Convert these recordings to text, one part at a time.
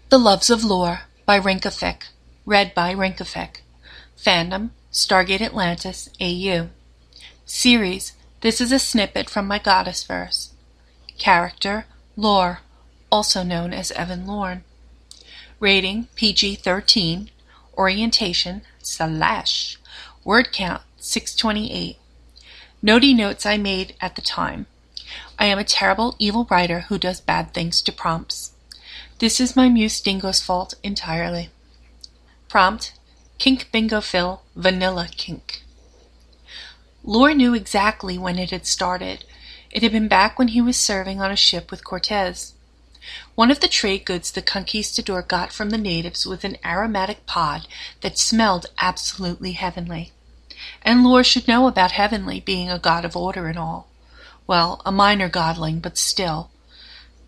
The Loves of Lore by Rinka Fick. Read by Rinka Fick. Fandom, Stargate Atlantis, AU. Series, this is a snippet from my Goddess verse. Character, Lore, also known as Evan Lorne. Rating, PG-13. Orientation, / Word count, 628. Notey notes I made at the time. I am a terrible, evil writer who does bad things to prompts. This is my muse Dingo's fault entirely. Prompt, Kink Bingo Phil, Vanilla Kink. Lore knew exactly when it had started. It had been back when he was serving on a ship with Cortez. One of the trade goods the conquistador got from the natives was an aromatic pod that smelled absolutely heavenly. And Lore should know about heavenly, being a god of order and all. Well, a minor godling, but still.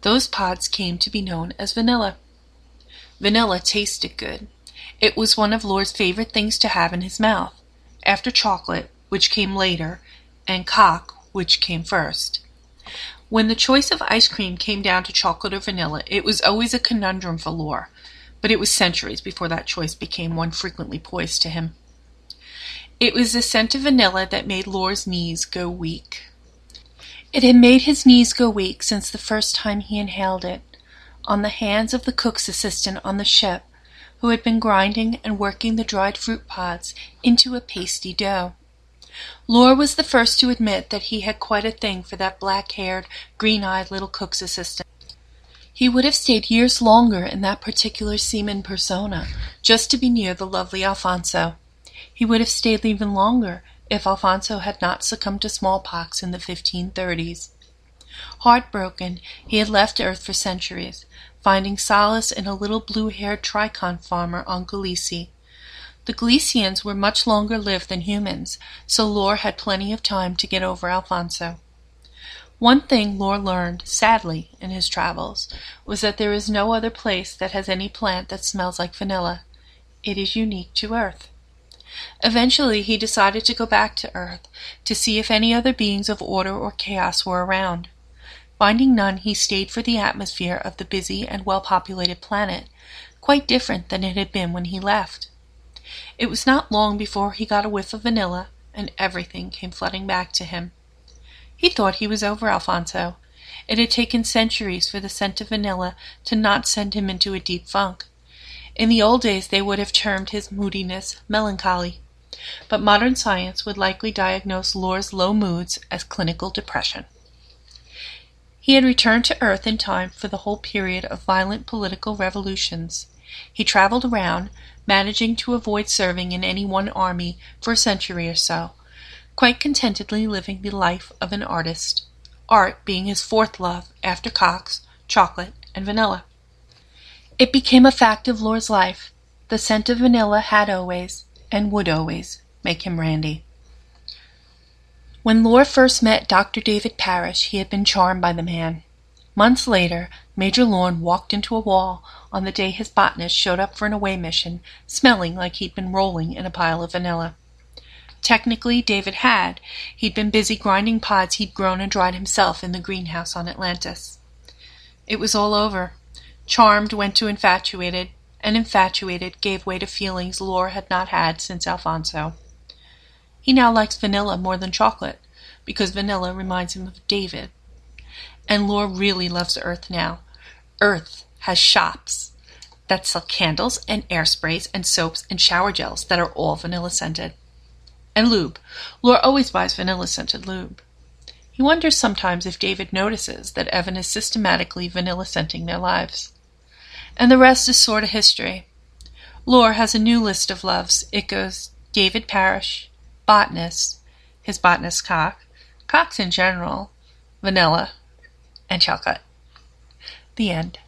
Those pods came to be known as vanilla. Vanilla tasted good. It was one of Lore's favorite things to have in his mouth, after chocolate, which came later, and cock, which came first. When the choice of ice cream came down to chocolate or vanilla, it was always a conundrum for Lore, but it was centuries before that choice became one frequently poised to him. It was the scent of vanilla that made Lore's knees go weak. It had made his knees go weak since the first time he inhaled it, on the hands of the cook's assistant on the ship, who had been grinding and working the dried fruit pods into a pasty dough. Lore was the first to admit that he had quite a thing for that black-haired, green-eyed little cook's assistant. He would have stayed years longer in that particular seaman persona, just to be near the lovely Alfonso. He would have stayed even longer if Alfonso had not succumbed to smallpox in the 1530s. Heartbroken, he had left Earth for centuries, finding solace in a little blue-haired Tricon farmer on Galicia. The Galicians were much longer lived than humans, so Lore had plenty of time to get over Alfonso. One thing Lore learned, sadly, in his travels, was that there is no other place that has any plant that smells like vanilla. It is unique to Earth. Eventually he decided to go back to Earth, to see if any other beings of order or chaos were around. Finding none, he stayed for the atmosphere of the busy and well-populated planet, quite different than it had been when he left. It was not long before he got a whiff of vanilla, and everything came flooding back to him. He thought he was over Alfonso. It had taken centuries for the scent of vanilla to not send him into a deep funk. In the old days they would have termed his moodiness melancholy, but modern science would likely diagnose Lore's low moods as clinical depression. He had returned to Earth in time for the whole period of violent political revolutions. He traveled around, managing to avoid serving in any one army for a century or so, quite contentedly living the life of an artist, art being his fourth love after cocks, chocolate, and vanilla. It became a fact of Lore's life. The scent of vanilla had always, and would always, make him randy. When Lore first met Dr. David Parrish, he had been charmed by the man. Months later, Major Lorne walked into a wall on the day his botanist showed up for an away mission, smelling like he'd been rolling in a pile of vanilla. Technically, David had. He'd been busy grinding pods he'd grown and dried himself in the greenhouse on Atlantis. It was all over. Charmed went to infatuated, and infatuated gave way to feelings Lore had not had since Alfonso. He now likes vanilla more than chocolate, because vanilla reminds him of David. And Lore really loves Earth now. Earth has shops that sell candles and air sprays and soaps and shower gels that are all vanilla-scented. And lube. Lore always buys vanilla-scented lube. He wonders sometimes if David notices that Evan is systematically vanilla-scenting their lives. And the rest is sort of history. Lore has a new list of loves. It goes David Parrish, botanist, his botanist cock, cocks in general, vanilla, and chocolate. The end.